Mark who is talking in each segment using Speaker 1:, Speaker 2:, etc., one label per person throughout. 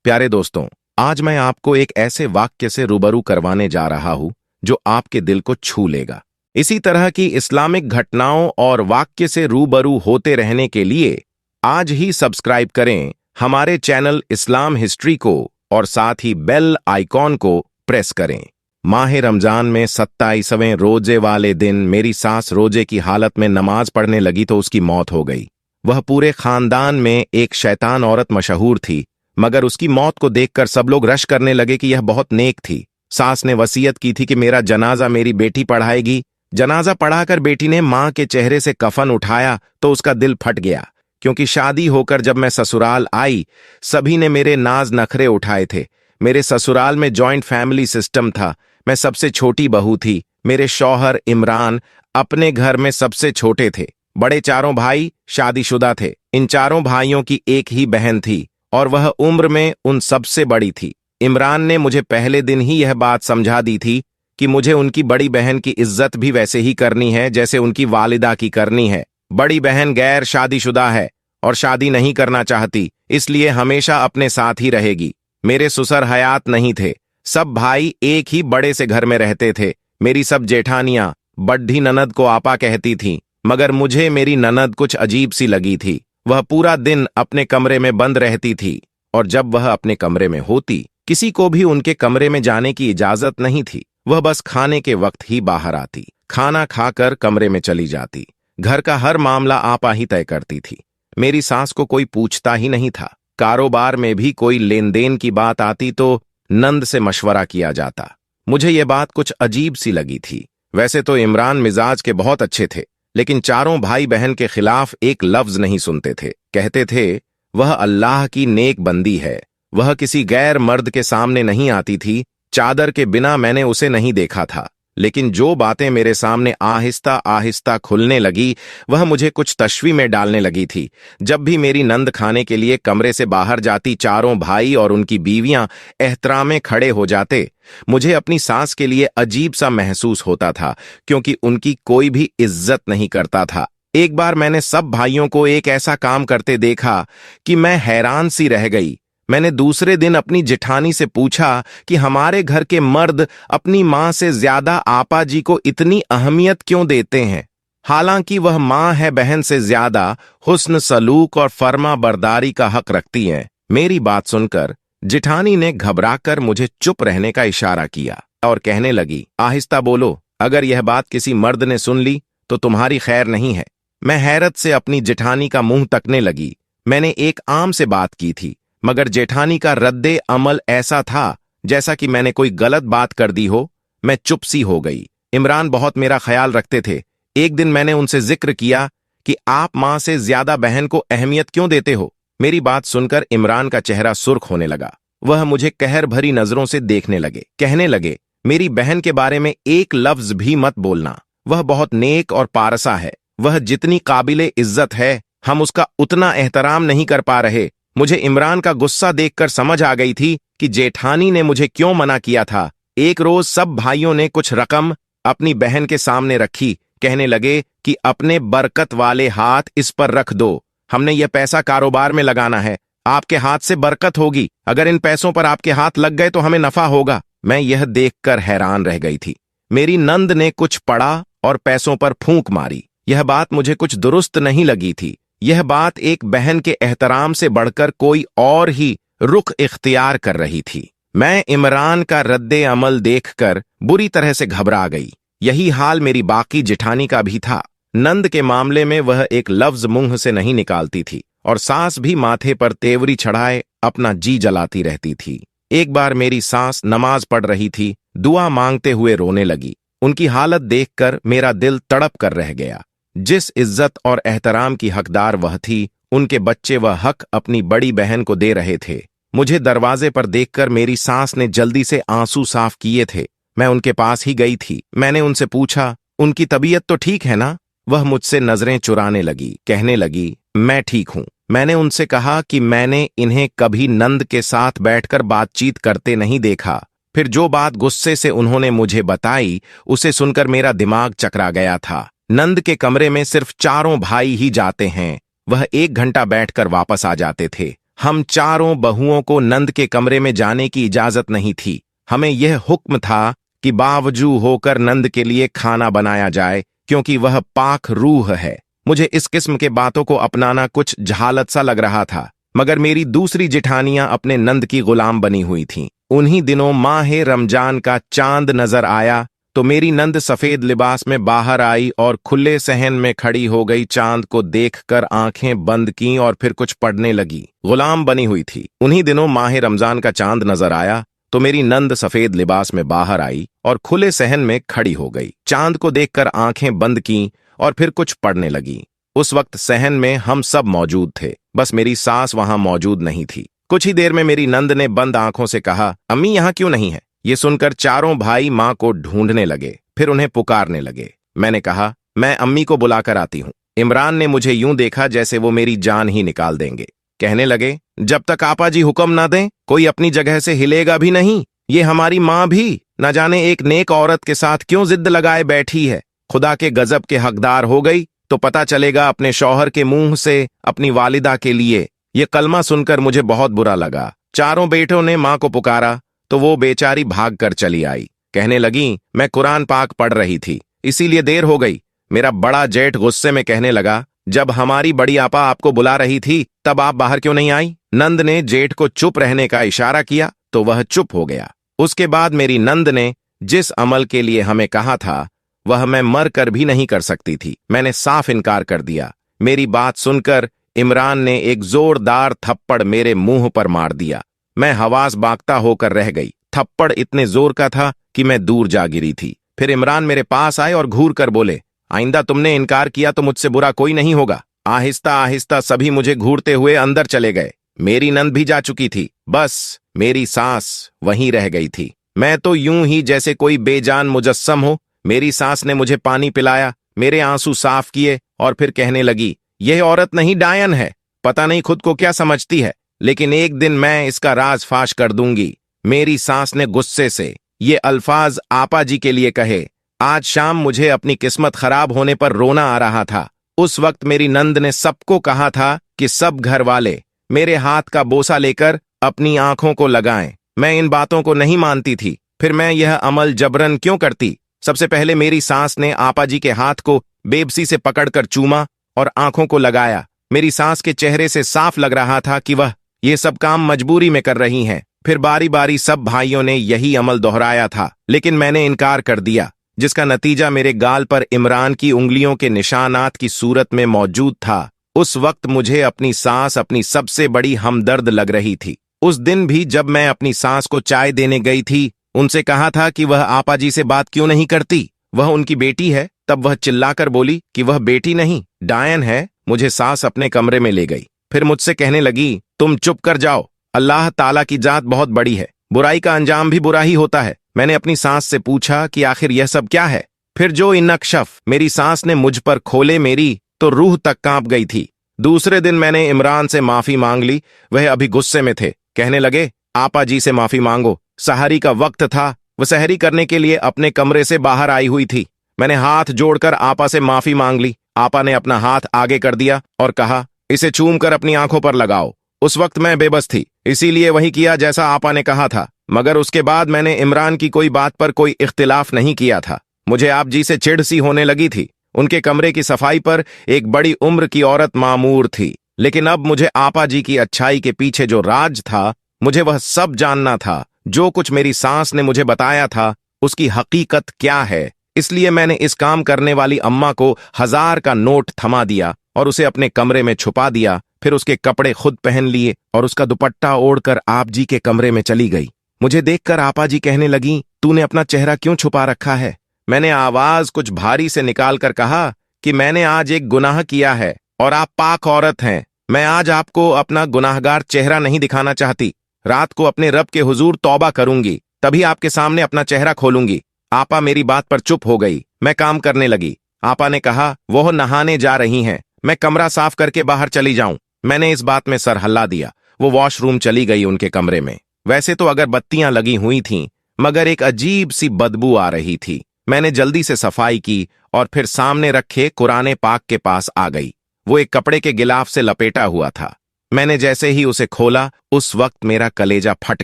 Speaker 1: प्यारे दोस्तों, आज मैं आपको एक ऐसे वाक्य से रूबरू करवाने जा रहा हूं जो आपके दिल को छू लेगा। इसी तरह की इस्लामिक घटनाओं और वाक्य से रूबरू होते रहने के लिए आज ही सब्सक्राइब करें हमारे चैनल इस्लाम हिस्ट्री को और साथ ही बेल आइकॉन को प्रेस करें। माह रमजान में 27वें रोजे वाले दिन मेरी सास रोजे की हालत में नमाज पढ़ने लगी तो उसकी मौत हो गई। वह पूरे खानदान में एक शैतान औरत मशहूर थी, मगर उसकी मौत को देखकर सब लोग रश करने लगे कि यह बहुत नेक थी। सास ने वसीयत की थी कि मेरा जनाजा मेरी बेटी पढ़ाएगी। जनाजा पढ़ाकर बेटी ने मां के चेहरे से कफन उठाया तो उसका दिल फट गया, क्योंकि शादी होकर जब मैं ससुराल आई सभी ने मेरे नाज नखरे उठाए थे। मेरे ससुराल में जॉइंट फैमिली सिस्टम था। मैं सबसे छोटी बहू थी। मेरे शौहर इमरान अपने घर में सबसे छोटे थे। बड़े चारों भाई शादीशुदा थे। इन चारों भाइयों की एक ही बहन थी और वह उम्र में उन सबसे बड़ी थी। इमरान ने मुझे पहले दिन ही यह बात समझा दी थी कि मुझे उनकी बड़ी बहन की इज्जत भी वैसे ही करनी है जैसे उनकी वालिदा की करनी है। बड़ी बहन गैर शादीशुदा है और शादी नहीं करना चाहती, इसलिए हमेशा अपने साथ ही रहेगी। मेरे ससुर हयात नहीं थे। सब भाई एक ही बड़े से घर में रहते थे। मेरी सब जेठानियां बड्ढी ननद को आपा कहती थीं, मगर मुझे मेरी ननद कुछ अजीब सी लगी थी। वह पूरा दिन अपने कमरे में बंद रहती थी और जब वह अपने कमरे में होती किसी को भी उनके कमरे में जाने की इजाजत नहीं थी। वह बस खाने के वक्त ही बाहर आती, खाना खाकर कमरे में चली जाती। घर का हर मामला आपा ही तय करती थी। मेरी सास को कोई पूछता ही नहीं था। कारोबार में भी कोई लेन देन की बात आती तो नंद से मशवरा किया जाता। मुझे यह बात कुछ अजीब सी लगी थी। वैसे तो इमरान मिजाज के बहुत अच्छे थे, लेकिन चारों भाई बहन के खिलाफ एक लफ्ज नहीं सुनते थे। कहते थे वह अल्लाह की नेक बंदी है। वह किसी गैर मर्द के सामने नहीं आती थी। चादर के बिना मैंने उसे नहीं देखा था, लेकिन जो बातें मेरे सामने आहिस्ता आहिस्ता खुलने लगी वह मुझे कुछ तशवी में डालने लगी थी। जब भी मेरी नंद खाने के लिए कमरे से बाहर जाती, चारों भाई और उनकी बीवियां एहतराम में खड़े हो जाते। मुझे अपनी सास के लिए अजीब सा महसूस होता था, क्योंकि उनकी कोई भी इज्जत नहीं करता था। एक बार मैंने सब भाइयों को एक ऐसा काम करते देखा कि मैं हैरान सी रह गई। मैंने दूसरे दिन अपनी जेठानी से पूछा कि हमारे घर के मर्द अपनी मां से ज्यादा आपा जी को इतनी अहमियत क्यों देते हैं, हालांकि वह मां है बहन से ज्यादा हुस्न सलूक और फर्मा बरदारी का हक रखती हैं। मेरी बात सुनकर जेठानी ने घबराकर मुझे चुप रहने का इशारा किया और कहने लगी, आहिस्ता बोलो, अगर यह बात किसी मर्द ने सुन ली तो तुम्हारी खैर नहीं है। मैं हैरत से अपनी जेठानी का मुंह तकने लगी। मैंने एक आम से बात की थी, मगर जेठानी का रद्दे अमल ऐसा था जैसा कि मैंने कोई गलत बात कर दी हो। मैं चुप सी हो गई। इमरान बहुत मेरा ख्याल रखते थे। एक दिन मैंने उनसे जिक्र किया कि आप मां से ज्यादा बहन को अहमियत क्यों देते हो। मेरी बात सुनकर इमरान का चेहरा सुर्ख होने लगा। वह मुझे कहर भरी नजरों से देखने लगे। कहने लगे, मेरी बहन के बारे में एक लफ्ज भी मत बोलना। वह बहुत नेक और पारसा है। वह जितनी काबिले इज्जत है हम उसका उतना एहतराम नहीं कर पा रहे। मुझे इमरान का गुस्सा देखकर समझ आ गई थी कि जेठानी ने मुझे क्यों मना किया था। एक रोज सब भाइयों ने कुछ रकम अपनी बहन के सामने रखी। कहने लगे कि अपने बरकत वाले हाथ इस पर रख दो। हमने यह पैसा कारोबार में लगाना है। आपके हाथ से बरकत होगी। अगर इन पैसों पर आपके हाथ लग गए तो हमें नफा होगा। मैं यह देखकर हैरान रह गई थी। मेरी नंद ने कुछ पढ़ा और पैसों पर फूंक मारी। यह बात मुझे कुछ दुरुस्त नहीं लगी थी। यह बात एक बहन के एहतराम से बढ़कर कोई और ही रुख इख्तियार कर रही थी। मैं इमरान का रद्दे अमल देखकर बुरी तरह से घबरा गई। यही हाल मेरी बाकी जेठानी का भी था। नंद के मामले में वह एक लफ्ज मुंह से नहीं निकालती थी और सास भी माथे पर तेवरी चढ़ाए अपना जी जलाती रहती थी। एक बार मेरी सास नमाज पढ़ रही थी, दुआ मांगते हुए रोने लगी। उनकी हालत देखकर मेरा दिल तड़प कर रह गया। जिस इज्जत और एहतराम की हकदार वह थी, उनके बच्चे वह हक अपनी बड़ी बहन को दे रहे थे। मुझे दरवाजे पर देखकर मेरी सास ने जल्दी से आंसू साफ किए थे। मैं उनके पास ही गई थी। मैंने उनसे पूछा, उनकी तबीयत तो ठीक है ना? वह मुझसे नजरें चुराने लगी। कहने लगी, मैं ठीक हूं। मैंने उनसे कहा कि मैंने इन्हें कभी नंद के साथ बैठकर बातचीत करते नहीं देखा। फिर जो बात गुस्से से उन्होंने मुझे बताई उसे सुनकर मेरा दिमाग चकरा गया था। नंद के कमरे में सिर्फ चारों भाई ही जाते हैं। वह 1 घंटा बैठकर वापस आ जाते थे। हम चारों बहुओं को नंद के कमरे में जाने की इजाजत नहीं थी। हमें यह हुक्म था कि बावजू होकर नंद के लिए खाना बनाया जाए, क्योंकि वह पाक रूह है। मुझे इस किस्म के बातों को अपनाना कुछ जहालत सा लग रहा था, मगर मेरी दूसरी जिठानियां अपने नंद की गुलाम बनी हुई थीं। उन्हीं दिनों माह रमजान का चांद नजर आया तो मेरी नंद सफेद लिबास में बाहर आई और खुले सहन में खड़ी हो गई। चांद को देखकर आंखें बंद की और फिर कुछ पढ़ने लगी। गुलाम बनी हुई थी। उन्हीं दिनों माह रमजान का चांद नजर आया तो मेरी नंद सफेद लिबास में बाहर आई और खुले सहन में खड़ी हो गई। चांद को देखकर आंखें बंद की और फिर कुछ पढ़ने लगी। उस वक्त सहन में हम सब मौजूद थे, बस मेरी सास वहां मौजूद नहीं थी। कुछ ही देर में मेरी नंद ने बंद आंखों से कहा, अम्मी यहाँ क्यों नहीं है? ये सुनकर चारों भाई मां को ढूंढने लगे, फिर उन्हें पुकारने लगे। मैंने कहा, मैं अम्मी को बुलाकर आती हूं। इमरान ने मुझे यूं देखा जैसे वो मेरी जान ही निकाल देंगे। कहने लगे, जब तक आपा जी हुक्म ना दें कोई अपनी जगह से हिलेगा भी नहीं। ये हमारी मां भी न जाने एक नेक औरत के साथ क्यों जिद लगाए बैठी है। खुदा के गजब के हकदार हो गई तो पता चलेगा अपने शौहर के मुंह से अपनी वालिदा के लिए। ये कलमा सुनकर मुझे बहुत बुरा लगा। चारों बेटों ने मां को पुकारा तो वो बेचारी भाग कर चली आई। कहने लगी, मैं कुरान पाक पढ़ रही थी, इसीलिए देर हो गई। मेरा बड़ा जेठ गुस्से में कहने लगा, जब हमारी बड़ी आपा आपको बुला रही थी तब आप बाहर क्यों नहीं आई? नंद ने जेठ को चुप रहने का इशारा किया तो वह चुप हो गया। उसके बाद मेरी नंद ने जिस अमल के लिए हमें कहा था वह मैं मर कर भी नहीं कर सकती थी। मैंने साफ इनकार कर दिया। मेरी बात सुनकर इमरान ने एक जोरदार थप्पड़ मेरे मुंह पर मार दिया। मैं हवास बागता होकर रह गई। थप्पड़ इतने जोर का था कि मैं दूर जा गिरी थी। फिर इमरान मेरे पास आए और घूर कर बोले, आइंदा तुमने इनकार किया तो मुझसे बुरा कोई नहीं होगा। आहिस्ता आहिस्ता सभी मुझे घूरते हुए अंदर चले गए। मेरी नंद भी जा चुकी थी, बस मेरी सास वहीं रह गई थी। मैं तो यूं ही जैसे कोई बेजान मुजस्सम हो। मेरी सास ने मुझे पानी पिलाया, मेरे आंसू साफ किए और फिर कहने लगी, यह औरत नहीं डायन है, पता नहीं खुद को क्या समझती है, लेकिन एक दिन मैं इसका राज फाश कर दूंगी। मेरी सास ने गुस्से से ये अल्फाज आपा जी के लिए कहे। आज शाम मुझे अपनी किस्मत खराब होने पर रोना आ रहा था। उस वक्त मेरी नंद ने सबको कहा था कि सब घर वाले मेरे हाथ का बोसा लेकर अपनी आंखों को लगाएं। मैं इन बातों को नहीं मानती थी, फिर मैं यह अमल जबरन क्यों करती? सबसे पहले मेरी सास ने आपा जी के हाथ को बेबसी से पकड़कर चूमा और आंखों को लगाया। मेरी सास के चेहरे से साफ लग रहा था कि वह ये सब काम मजबूरी में कर रही हैं। फिर बारी बारी सब भाइयों ने यही अमल दोहराया था, लेकिन मैंने इनकार कर दिया, जिसका नतीजा मेरे गाल पर इमरान की उंगलियों के निशानात की सूरत में मौजूद था। उस वक्त मुझे अपनी सास अपनी सबसे बड़ी हमदर्द लग रही थी। उस दिन भी जब मैं अपनी सास को चाय देने गई थी, उनसे कहा था कि वह आपा जी से बात क्यों नहीं करती, वह उनकी बेटी है। तब वह चिल्लाकर बोली कि वह बेटी नहीं, डायन है। मुझे सास अपने कमरे में ले गई। फिर मुझसे कहने लगी, तुम चुप कर जाओ, अल्लाह ताला की जात बहुत बड़ी है, बुराई का अंजाम भी बुरा ही होता है। मैंने अपनी सास से पूछा कि आखिर यह सब क्या है? फिर जो इनकशफ मेरी सास ने मुझ पर खोले, मेरी तो रूह तक कांप गई थी। दूसरे दिन मैंने इमरान से माफी मांग ली। वह अभी गुस्से में थे। कहने लगे, आपा जी से माफी मांगो, सहरी का वक्त था। वह सहरी करने के लिए अपने कमरे से बाहर आई हुई थी। मैंने हाथ जोड़कर आपा से माफी मांग ली। आपा ने अपना हाथ आगे कर दिया और कहा, इसे चूम कर अपनी आंखों पर लगाओ। उस वक्त मैं बेबस थी, इसीलिए वही किया जैसा आपा ने कहा था। मगर उसके बाद मैंने इमरान की कोई बात पर कोई इख्तिलाफ नहीं किया था। मुझे आप जी से चिढ़ सी होने लगी थी। उनके कमरे की सफाई पर एक बड़ी उम्र की औरत मामूर थी, लेकिन अब मुझे आपा जी की अच्छाई के पीछे जो राज था, मुझे वह सब जानना था। जो कुछ मेरी सास ने मुझे बताया था उसकी हकीकत क्या है। इसलिए मैंने इस काम करने वाली अम्मा को 1000 का नोट थमा दिया और उसे अपने कमरे में छुपा दिया। फिर उसके कपड़े खुद पहन लिए और उसका दुपट्टा ओढ़कर आप जी के कमरे में चली गई। मुझे देखकर आपा जी कहने लगी, तूने अपना चेहरा क्यों छुपा रखा है? मैंने आवाज कुछ भारी से निकालकर कहा कि मैंने आज एक गुनाह किया है और आप पाक औरत हैं। मैं आज आपको अपना गुनाहगार चेहरा नहीं दिखाना चाहती। रात को अपने रब के हुजूर तौबा करूंगी, तभी आपके सामने अपना चेहरा खोलूंगी। आपा मेरी बात पर चुप हो गई। मैं काम करने लगी। आपा ने कहा, वो नहाने जा रही हैं, मैं कमरा साफ करके बाहर चली जाऊं। मैंने इस बात में सर हल्ला दिया। वो वॉशरूम चली गई उनके कमरे में। वैसे तो अगर बत्तियां लगी हुई थीं, मगर एक अजीब सी बदबू आ रही थी। मैंने जल्दी से सफाई की और फिर सामने रखे कुरान पाक के पास आ गई। वो एक कपड़े के गिलाफ से लपेटा हुआ था। मैंने जैसे ही उसे खोला, उस वक्त मेरा कलेजा फट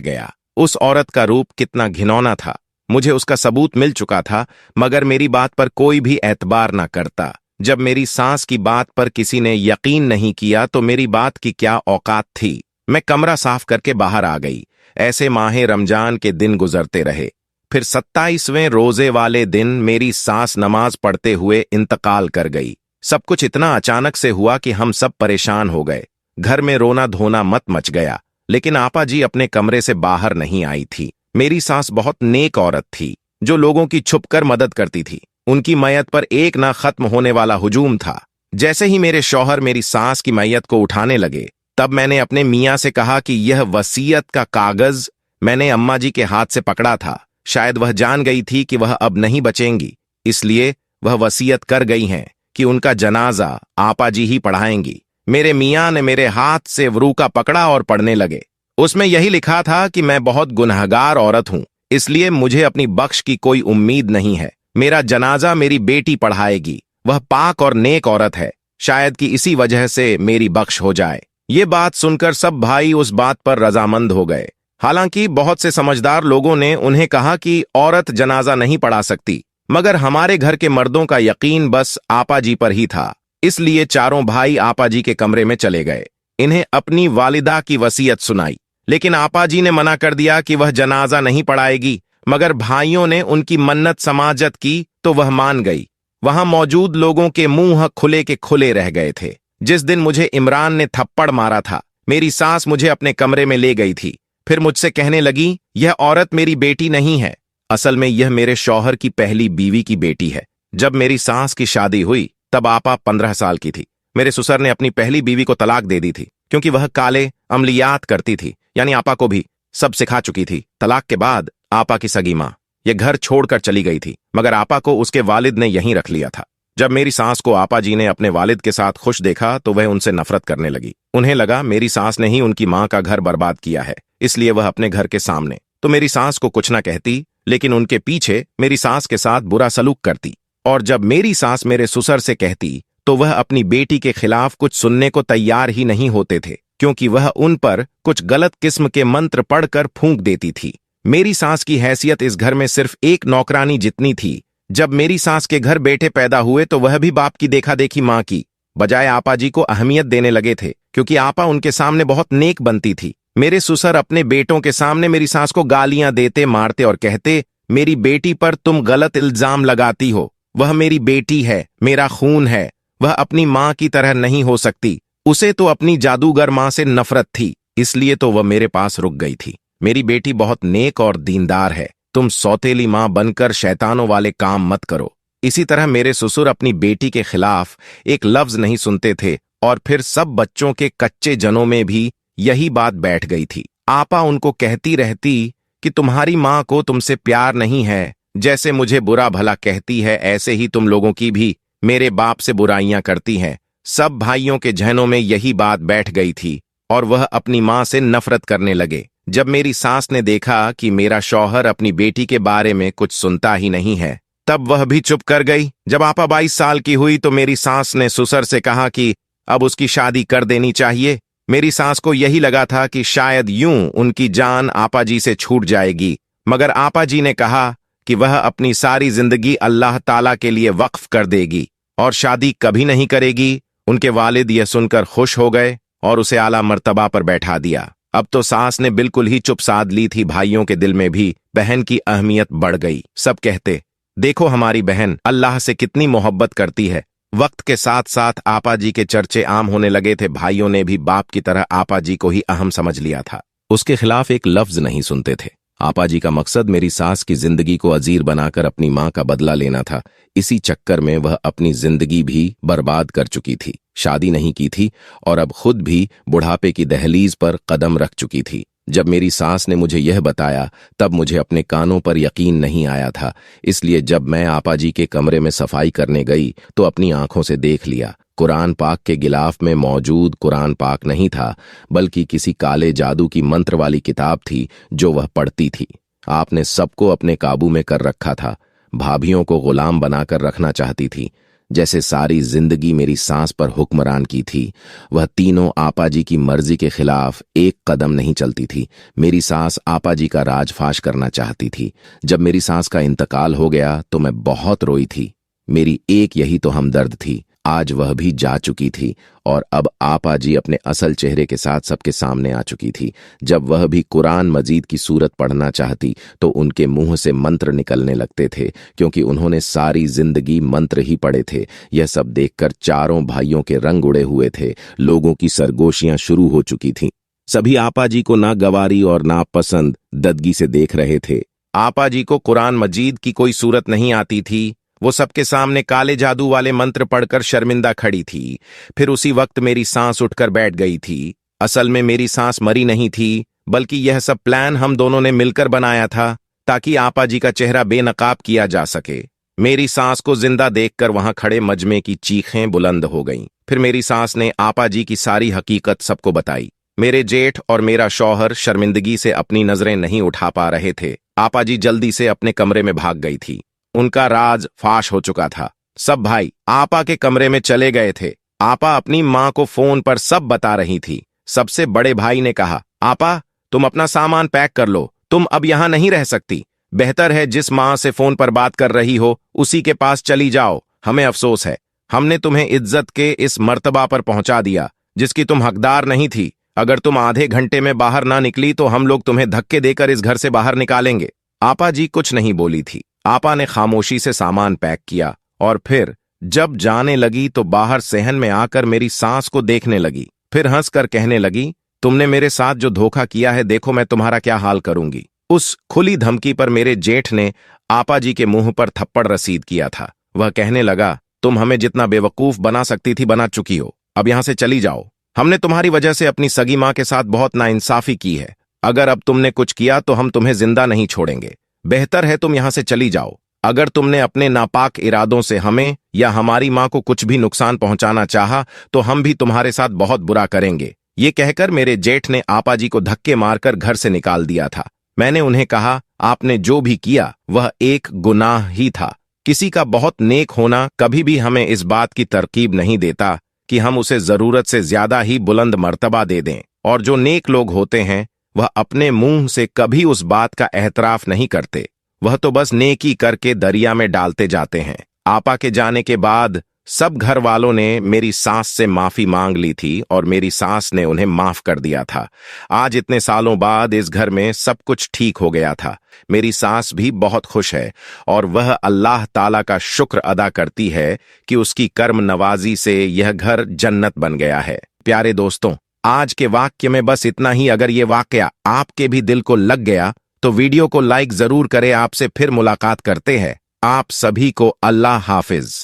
Speaker 1: गया। उस औरत का रूप कितना घिनौना था। मुझे उसका सबूत मिल चुका था, मगर मेरी बात पर कोई भी एतबार न करता। जब मेरी सांस की बात पर किसी ने यकीन नहीं किया तो मेरी बात की क्या औकात थी। मैं कमरा साफ करके बाहर आ गई। ऐसे माहे रमजान के दिन गुजरते रहे। फिर 27वें रोजे वाले दिन मेरी सास नमाज पढ़ते हुए इंतकाल कर गई। सब कुछ इतना अचानक से हुआ कि हम सब परेशान हो गए। घर में रोना धोना मत मच गया। लेकिन आपा जी अपने कमरे से बाहर नहीं आई थी। मेरी सास बहुत नेक औरत थी, जो लोगों की छुपकर मदद करती थी। उनकी मैयत पर एक ना खत्म होने वाला हुजूम था। जैसे ही मेरे शौहर मेरी सास की मैयत को उठाने लगे, तब मैंने अपने मियाँ से कहा कि यह वसीयत का कागज मैंने अम्मा जी के हाथ से पकड़ा था। शायद वह जान गई थी कि वह अब नहीं बचेंगी, इसलिए वह वसीयत कर गई हैं कि उनका जनाजा आपा जी ही पढ़ाएंगी। मेरे मियाँ ने मेरे हाथ से वरूका पकड़ा और पढ़ने लगे। उसमें यही लिखा था कि मैं बहुत गुनहगार औरत हूं, इसलिए मुझे अपनी बख्श की कोई उम्मीद नहीं है। मेरा जनाजा मेरी बेटी पढ़ाएगी। वह पाक और नेक औरत है, शायद कि इसी वजह से मेरी बख्श हो जाए। ये बात सुनकर सब भाई उस बात पर रजामंद हो गए। हालांकि बहुत से समझदार लोगों ने उन्हें कहा कि औरत जनाजा नहीं पढ़ा सकती, मगर हमारे घर के मर्दों का यकीन बस आपा जी पर ही था। इसलिए चारों भाई आपा जी के कमरे में चले गए। इन्हें अपनी वालिदा की वसीयत सुनाई, लेकिन आपा जी ने मना कर दिया कि वह जनाजा नहीं पढ़ाएगी। मगर भाइयों ने उनकी मन्नत समाजत की तो वह मान गई। वहां मौजूद लोगों के मुंह खुले के खुले रह गए थे। जिस दिन मुझे इमरान ने थप्पड़ मारा था, मेरी सास मुझे अपने कमरे में ले गई थी। फिर मुझसे कहने लगी, यह औरत मेरी बेटी नहीं है, असल में यह मेरे शौहर की पहली बीवी की बेटी है। जब मेरी सास की शादी हुई तब आपा 15 साल की थी। मेरे ससुर ने अपनी पहली बीवी को तलाक दे दी थी, क्योंकि वह काले अमलियात करती थी, यानी आपा को भी सब सिखा चुकी थी। तलाक के बाद आपा की सगी माँ यह घर छोड़कर चली गई थी, मगर आपा को उसके वालिद ने यहीं रख लिया था। जब मेरी सास को आपा जी ने अपने वालिद के साथ खुश देखा तो वह उनसे नफरत करने लगी। उन्हें लगा मेरी सास ने ही उनकी माँ का घर बर्बाद किया है, इसलिए वह अपने घर के सामने तो मेरी सास को कुछ न कहती, लेकिन उनके पीछे मेरी सास के साथ बुरा सलूक करती। और जब मेरी सास मेरे ससुर से कहती तो वह अपनी बेटी के खिलाफ कुछ सुनने को तैयार ही नहीं होते थे, क्योंकि वह उन पर कुछ गलत किस्म के मंत्र पढ़कर फूंक देती थी। मेरी सास की हैसियत इस घर में सिर्फ एक नौकरानी जितनी थी। जब मेरी सास के घर बेटे पैदा हुए तो वह भी बाप की देखा देखी माँ की बजाय आपा जी को अहमियत देने लगे थे, क्योंकि आपा उनके सामने बहुत नेक बनती थी। मेरे ससुर अपने बेटों के सामने मेरी सास को गालियां देते, मारते और कहते, मेरी बेटी पर तुम गलत इल्जाम लगाती हो। वह मेरी बेटी है, मेरा खून है। वह अपनी माँ की तरह नहीं हो सकती। उसे तो अपनी जादूगर माँ से नफरत थी, इसलिए तो वह मेरे पास रुक गई थी। मेरी बेटी बहुत नेक और दीनदार है। तुम सौतेली माँ बनकर शैतानों वाले काम मत करो। इसी तरह मेरे ससुर अपनी बेटी के खिलाफ एक लफ्ज नहीं सुनते थे, और फिर सब बच्चों के कच्चे जनों में भी यही बात बैठ गई थी। आपा उनको कहती रहती कि तुम्हारी माँ को तुमसे प्यार नहीं है। जैसे मुझे बुरा भला कहती है, ऐसे ही तुम लोगों की भी मेरे बाप से बुराइयां करती हैं। सब भाइयों के जहनों में यही बात बैठ गई थी और वह अपनी माँ से नफरत करने लगे। जब मेरी सास ने देखा कि मेरा शौहर अपनी बेटी के बारे में कुछ सुनता ही नहीं है, तब वह भी चुप कर गई। जब आपा 22 साल की हुई तो मेरी सास ने ससुर से कहा कि अब उसकी शादी कर देनी चाहिए। मेरी सास को यही लगा था कि शायद यूं उनकी जान आपा जी से छूट जाएगी, मगर आपा जी ने कहा कि वह अपनी सारी जिंदगी अल्लाह ताला के लिए वक्फ कर देगी और शादी कभी नहीं करेगी। उनके वालिद यह सुनकर खुश हो गए और उसे आला मर्तबा पर बैठा दिया। अब तो सास ने बिल्कुल ही चुप साध ली थी। भाइयों के दिल में भी बहन की अहमियत बढ़ गई। सब कहते, देखो हमारी बहन अल्लाह से कितनी मोहब्बत करती है। वक्त के साथ साथ आपा जी के चर्चे आम होने लगे थे। भाइयों ने भी बाप की तरह आपा जी को ही अहम समझ लिया था। उसके खिलाफ एक लफ्ज नहीं सुनते थे। आपा जी का मकसद मेरी सास की जिंदगी को अजीर बनाकर अपनी माँ का बदला लेना था। इसी चक्कर में वह अपनी जिंदगी भी बर्बाद कर चुकी थी। शादी नहीं की थी और अब खुद भी बुढ़ापे की दहलीज पर कदम रख चुकी थी। जब मेरी सास ने मुझे यह बताया तब मुझे अपने कानों पर यकीन नहीं आया था। इसलिए जब मैं आपा जी के कमरे में सफाई करने गई तो अपनी आंखों से देख लिया। कुरान पाक के गिलाफ में मौजूद कुरान पाक नहीं था, बल्कि किसी काले जादू की मंत्र वाली किताब थी जो वह पढ़ती थी। आपने सबको अपने काबू में कर रखा था। भाभियों को गुलाम बनाकर रखना चाहती थी। जैसे सारी जिंदगी मेरी सांस पर हुक्मरान की थी। वह तीनों आपा जी की मर्जी के खिलाफ एक कदम नहीं चलती थी। मेरी सांस आपा जी का राजफाश करना चाहती थी। जब मेरी सांस का इंतकाल हो गया तो मैं बहुत रोई थी। मेरी एक यही तो हमदर्द थी। आज वह भी जा चुकी थी और अब आपा जी अपने असल चेहरे के साथ सबके सामने आ चुकी थी। जब वह भी कुरान मजीद की सूरत पढ़ना चाहती तो उनके मुंह से मंत्र निकलने लगते थे, क्योंकि उन्होंने सारी जिंदगी मंत्र ही पढ़े थे। यह सब देखकर चारों भाइयों के रंग उड़े हुए थे। लोगों की सरगोशियां शुरू हो चुकी थीं। सभी आपा जी को ना गवारी और ना पसंद ददगी से देख रहे थे। आपा जी को कुरान मजीद की कोई सूरत नहीं आती थी। वो सबके सामने काले जादू वाले मंत्र पढ़कर शर्मिंदा खड़ी थी। फिर उसी वक्त मेरी सांस उठकर बैठ गई थी। असल में मेरी सांस मरी नहीं थी, बल्कि यह सब प्लान हम दोनों ने मिलकर बनाया था ताकि आपा जी का चेहरा बेनकाब किया जा सके। मेरी सांस को जिंदा देखकर वहां खड़े मजमे की चीखें बुलंद हो गईं। फिर मेरी सांस ने आपा जी की सारी हकीकत सबको बताई। मेरे जेठ और मेरा शौहर शर्मिंदगी से अपनी नजरें नहीं उठा पा रहे थे। आपा जी जल्दी से अपने कमरे में भाग गई थी। उनका राज फाश हो चुका था। सब भाई आपा के कमरे में चले गए थे। आपा अपनी मां को फोन पर सब बता रही थी। सबसे बड़े भाई ने कहा, आपा तुम अपना सामान पैक कर लो, तुम अब यहां नहीं रह सकती। बेहतर है जिस मां से फोन पर बात कर रही हो उसी के पास चली जाओ। हमें अफसोस है, हमने तुम्हें इज्जत के इस मर्तबा पर पहुंचा दिया जिसकी तुम हकदार नहीं थी। अगर तुम आधे घंटे में बाहर ना निकली तो हम लोग तुम्हें धक्के देकर इस घर से बाहर निकालेंगे। आपा जी कुछ नहीं बोली थी। आपा ने खामोशी से सामान पैक किया और फिर जब जाने लगी तो बाहर सहन में आकर मेरी सांस को देखने लगी। फिर हंसकर कहने लगी, तुमने मेरे साथ जो धोखा किया है, देखो मैं तुम्हारा क्या हाल करूंगी। उस खुली धमकी पर मेरे जेठ ने आपा जी के मुंह पर थप्पड़ रसीद किया था। वह कहने लगा, तुम हमें जितना बेवकूफ बना सकती थी बना चुकी हो, अब यहां से चली जाओ। हमने तुम्हारी वजह से अपनी सगी मां के साथ बहुत नाइंसाफी की है। अगर अब तुमने कुछ किया तो हम तुम्हें जिंदा नहीं छोड़ेंगे। बेहतर है तुम यहां से चली जाओ। अगर तुमने अपने नापाक इरादों से हमें या हमारी मां को कुछ भी नुकसान पहुंचाना चाहा तो हम भी तुम्हारे साथ बहुत बुरा करेंगे। ये कहकर मेरे जेठ ने आपा जी को धक्के मारकर घर से निकाल दिया था। मैंने उन्हें कहा, आपने जो भी किया वह एक गुनाह ही था। किसी का बहुत नेक होना कभी भी हमें इस बात की तरकीब नहीं देता कि हम उसे जरूरत से ज्यादा ही बुलंद मर्तबा दे दें, और जो नेक लोग होते हैं वह अपने मुंह से कभी उस बात का एहतराफ नहीं करते। वह तो बस नेकी करके दरिया में डालते जाते हैं। आपा के जाने के बाद सब घर वालों ने मेरी सास से माफी मांग ली थी और मेरी सास ने उन्हें माफ कर दिया था। आज इतने सालों बाद इस घर में सब कुछ ठीक हो गया था। मेरी सास भी बहुत खुश है और वह अल्लाह ताला का शुक्र अदा करती है कि उसकी कर्म नवाजी से यह घर जन्नत बन गया है। प्यारे दोस्तों, आज के वाक्य में बस इतना ही। अगर ये वाकया आपके भी दिल को लग गया तो वीडियो को लाइक जरूर करें। आपसे फिर मुलाकात करते हैं। आप सभी को अल्लाह हाफिज।